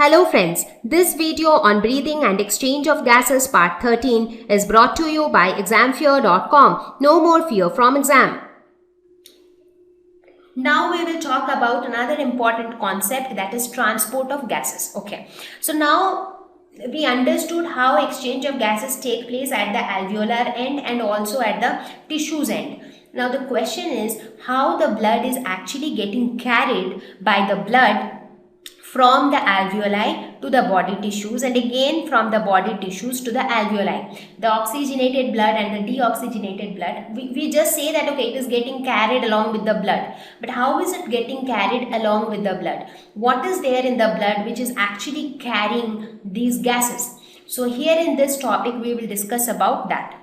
Hello friends, this video on breathing and exchange of gases part 13 is brought to you by examfear.com. No more fear from exam. Now we will talk about another important concept, that is transport of gases. Okay, so now we understood how exchange of gases take place at the alveolar end and also at the tissues end. Now the question is how the blood is actually getting carried by the blood from the alveoli to the body tissues and again from the body tissues to the alveoli. The oxygenated blood and the deoxygenated blood, we just say that okay, it is getting carried along with the blood. But how is it getting carried along with the blood? What is there in the blood which is actually carrying these gases? So here in this topic we will discuss about that.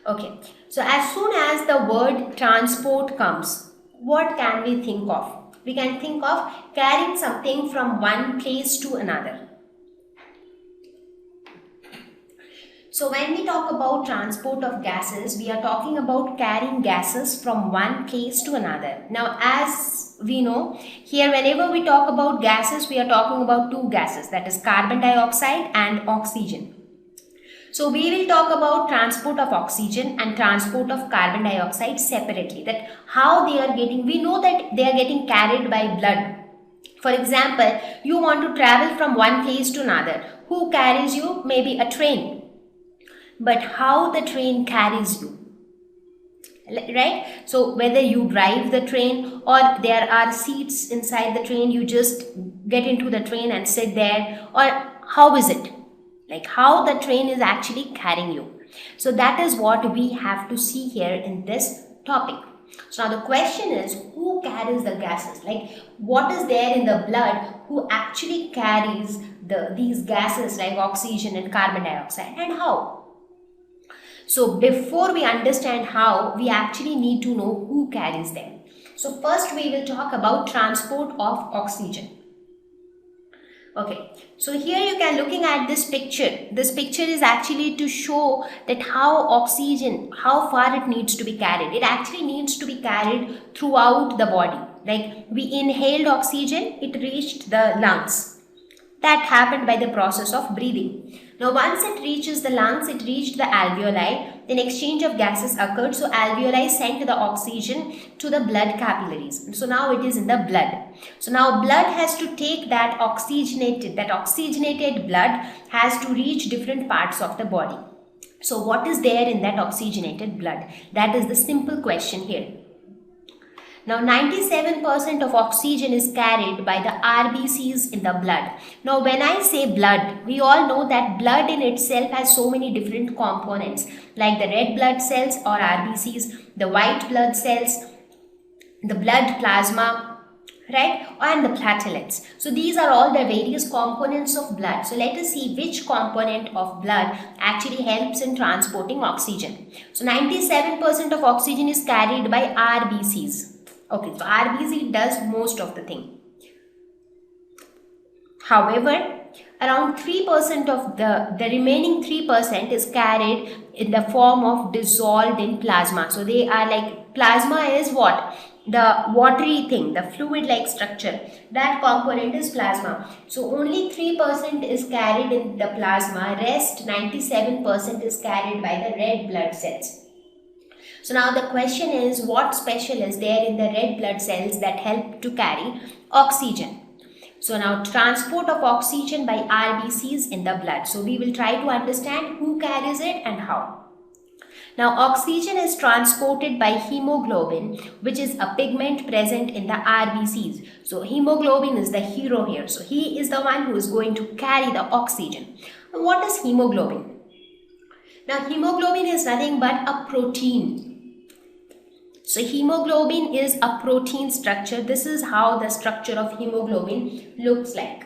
Okay, so as soon as the word transport comes, what can we think of? We can think of carrying something from one place to another. So when we talk about transport of gases, we are talking about carrying gases from one place to another. Now as we know, here whenever we talk about gases, we are talking about two gases, that is carbon dioxide and oxygen. So we will talk about transport of oxygen and transport of carbon dioxide separately, that how they are getting, we know that they are getting carried by blood. For example, you want to travel from one place to another. Who carries you? Maybe a train. But how the train carries you? Right? So whether you drive the train or there are seats inside the train, you just get into the train and sit there, or how is it? Like how the train is actually carrying you. So that is what we have to see here in this topic. So now the question is, who carries the gases? Like what is there in the blood who actually carries these gases like oxygen and carbon dioxide, and how? So before we understand how, we actually need to know who carries them. So first we will talk about transport of oxygen. Okay, so here you can looking at this picture. This picture is actually to show that how oxygen, how far it needs to be carried. It actually needs to be carried throughout the body. Like we inhaled oxygen, it reached the lungs. That happened by the process of breathing. Now once it reaches the lungs, it reached the alveoli, then exchange of gases occurred. So alveoli sent the oxygen to the blood capillaries. So now it is in the blood. So now blood has to take that oxygenated blood has to reach different parts of the body. So what is there in that oxygenated blood? That is the simple question here. Now 97% of oxygen is carried by the RBCs in the blood. Now when I say blood, we all know that blood in itself has so many different components, like the red blood cells or RBCs, the white blood cells, the blood plasma, right, and the platelets. So these are all the various components of blood. So let us see which component of blood actually helps in transporting oxygen. So 97% of oxygen is carried by RBCs. Okay, so RBC does most of the thing. However, around 3% of the remaining 3% is carried in the form of dissolved in plasma. So they are like, plasma is what? The watery thing, the fluid-like structure. That component is plasma. So only 3% is carried in the plasma. Rest 97% is carried by the red blood cells. So now the question is, what special is there in the red blood cells that help to carry oxygen? So now transport of oxygen by RBCs in the blood. So we will try to understand who carries it and how. Now oxygen is transported by hemoglobin, which is a pigment present in the RBCs. So hemoglobin is the hero here. So he is the one who is going to carry the oxygen. Now what is hemoglobin? Now hemoglobin is nothing but a protein. So hemoglobin is a protein structure. This is how the structure of hemoglobin looks like.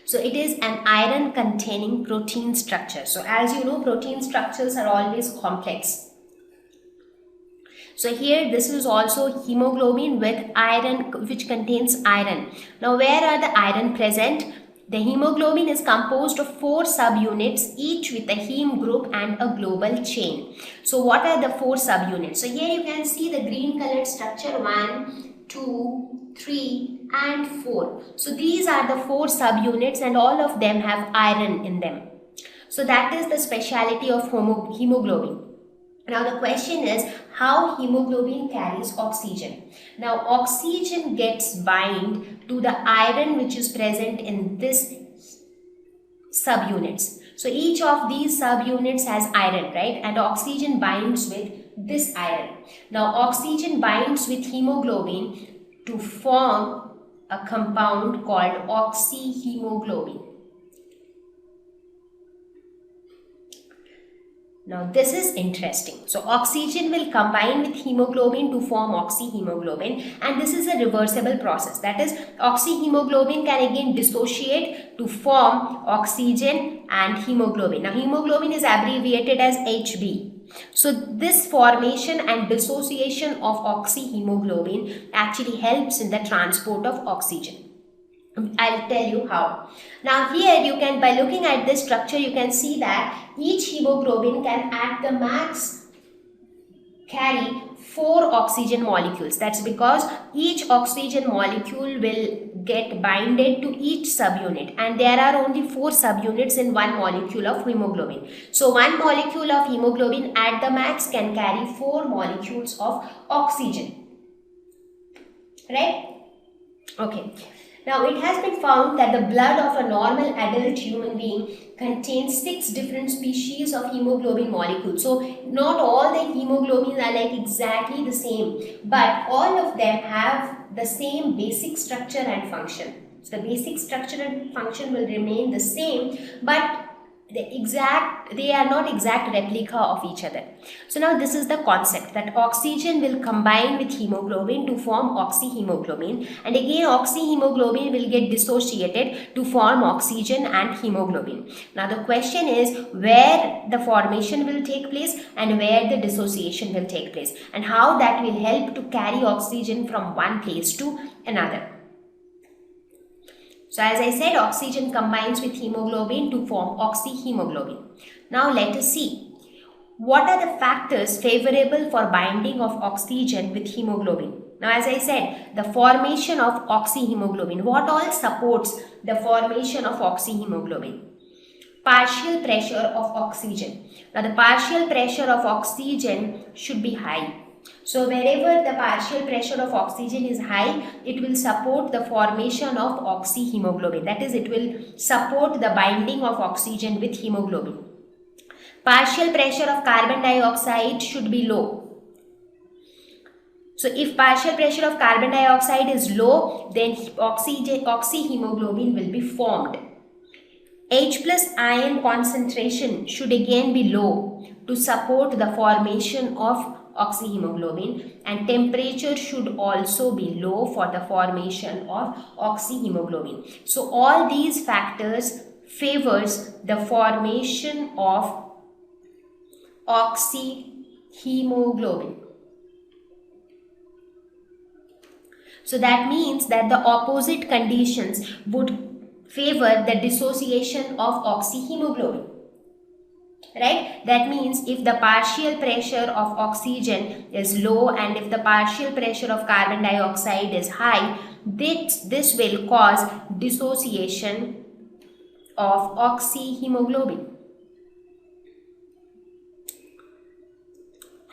So it is an iron containing protein structure. So as you know, protein structures are always complex. So here this is also hemoglobin with iron, which contains iron. Now where are the iron present? The hemoglobin is composed of 4 subunits, each with a heme group and a global chain. So what are the 4 subunits? So here you can see the green colored structure 1, 2, 3 and 4. So these are the 4 subunits and all of them have iron in them. So that is the speciality of hemoglobin. Now the question is how hemoglobin carries oxygen. Now oxygen gets bind to the iron which is present in this subunits. So each of these subunits has iron, right? And oxygen binds with this iron. Now oxygen binds with hemoglobin to form a compound called oxyhemoglobin. Now this is interesting. So oxygen will combine with hemoglobin to form oxyhemoglobin, and this is a reversible process. That is, oxyhemoglobin can again dissociate to form oxygen and hemoglobin. Now hemoglobin is abbreviated as HB. So this formation and dissociation of oxyhemoglobin actually helps in the transport of oxygen. I'll tell you how. Now here you can, by looking at this structure, you can see that each hemoglobin can at the max carry 4 oxygen molecules. That's because each oxygen molecule will get binded to each subunit, and there are only 4 subunits in one molecule of hemoglobin. So one molecule of hemoglobin at the max can carry 4 molecules of oxygen. Right? Okay. Now it has been found that the blood of a normal adult human being contains 6 different species of hemoglobin molecules. So not all the hemoglobins are like exactly the same, but all of them have the same basic structure and function. So the basic structure and function will remain the same, but they are not exact replica of each other. So now this is the concept that oxygen will combine with hemoglobin to form oxyhemoglobin, and again oxyhemoglobin will get dissociated to form oxygen and hemoglobin. Now the question is where the formation will take place and where the dissociation will take place, and how that will help to carry oxygen from one place to another. So as I said, oxygen combines with hemoglobin to form oxyhemoglobin. Now let us see what are the factors favorable for binding of oxygen with hemoglobin. Now as I said, the formation of oxyhemoglobin. What all supports the formation of oxyhemoglobin? Partial pressure of oxygen. Now the partial pressure of oxygen should be high. So wherever the partial pressure of oxygen is high, it will support the formation of oxyhemoglobin. That is, it will support the binding of oxygen with hemoglobin. Partial pressure of carbon dioxide should be low. So if partial pressure of carbon dioxide is low, then oxyhemoglobin will be formed. H plus ion concentration should again be low to support the formation of oxyhemoglobin, and temperature should also be low for the formation of oxyhemoglobin. So all these factors favors the formation of oxyhemoglobin. So that means that the opposite conditions would favor the dissociation of oxyhemoglobin. Right? That means if the partial pressure of oxygen is low and if the partial pressure of carbon dioxide is high, this will cause dissociation of oxyhemoglobin.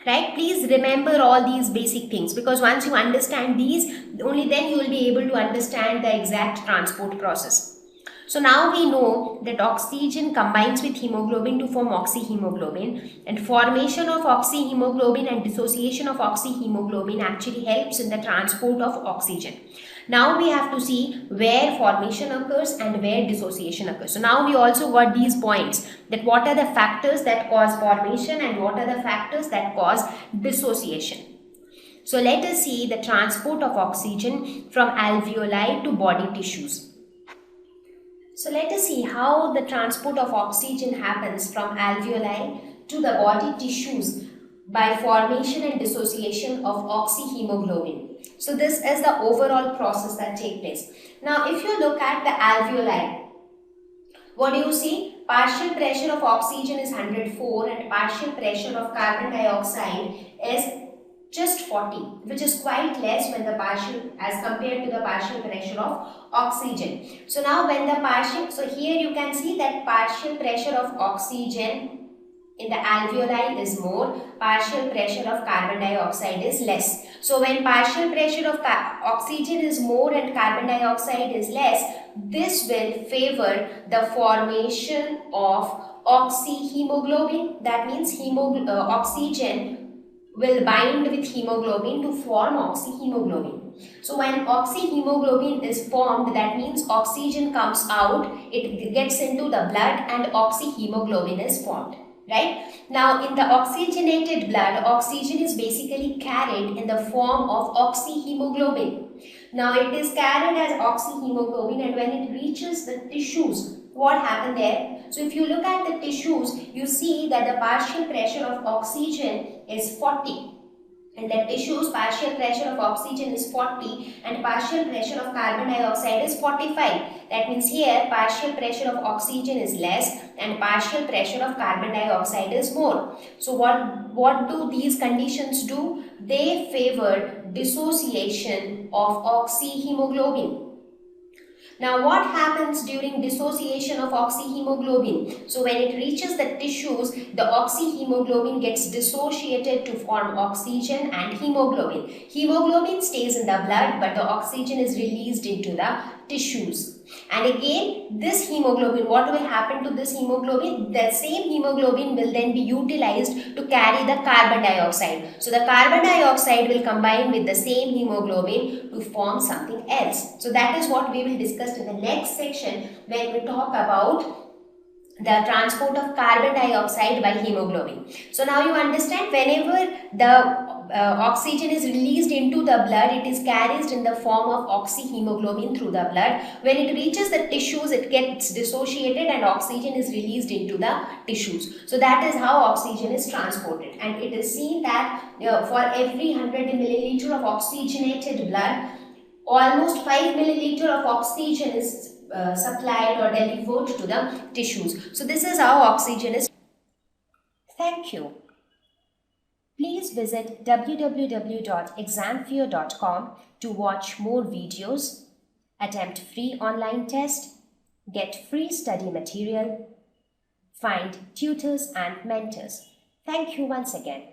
Right? Please remember all these basic things, because once you understand these, only then you will be able to understand the exact transport process. So now we know that oxygen combines with hemoglobin to form oxyhemoglobin, and formation of oxyhemoglobin and dissociation of oxyhemoglobin actually helps in the transport of oxygen. Now we have to see where formation occurs and where dissociation occurs. So now we also got these points, that what are the factors that cause formation and what are the factors that cause dissociation. So let us see the transport of oxygen from alveoli to body tissues. So let us see how the transport of oxygen happens from alveoli to the body tissues by formation and dissociation of oxyhemoglobin. So this is the overall process that takes place. Now if you look at the alveoli, what do you see? Partial pressure of oxygen is 104 and partial pressure of carbon dioxide is just 40, which is quite less when the partial as compared to the partial pressure of oxygen. So now when the partial, so here you can see that partial pressure of oxygen in the alveoli is more, partial pressure of carbon dioxide is less. So when partial pressure of oxygen is more and carbon dioxide is less, this will favor the formation of oxyhemoglobin. That means oxygen will bind with hemoglobin to form oxyhemoglobin. So when oxyhemoglobin is formed, that means oxygen comes out, it gets into the blood and oxyhemoglobin is formed. Right? Now in the oxygenated blood, oxygen is basically carried in the form of oxyhemoglobin. Now it is carried as oxyhemoglobin, and when it reaches the tissues, what happened there? So if you look at the tissues, you see that the partial pressure of oxygen is 40. And the tissues partial pressure of oxygen is 40 and partial pressure of carbon dioxide is 45. That means here partial pressure of oxygen is less and partial pressure of carbon dioxide is more. So what do these conditions do? They favor dissociation of oxyhemoglobin. Now what happens during dissociation of oxyhemoglobin? So when it reaches the tissues, the oxyhemoglobin gets dissociated to form oxygen and hemoglobin. Hemoglobin stays in the blood, but the oxygen is released into the tissues. And again, this hemoglobin, what will happen to this hemoglobin? The same hemoglobin will then be utilized to carry the carbon dioxide. So the carbon dioxide will combine with the same hemoglobin to form something else. So that is what we will discuss in the next section when we talk about the transport of carbon dioxide by hemoglobin. So now you understand, whenever the oxygen is released into the blood, it is carried in the form of oxyhemoglobin through the blood. When it reaches the tissues, it gets dissociated and oxygen is released into the tissues. So that is how oxygen is transported. And it is seen that for every 100 milliliter of oxygenated blood, almost 5 milliliter of oxygen is supplied or delivered to the tissues. So this is how oxygen is. Thank you. Please visit www.examfear.com to watch more videos, attempt free online test, get free study material, find tutors and mentors. Thank you once again.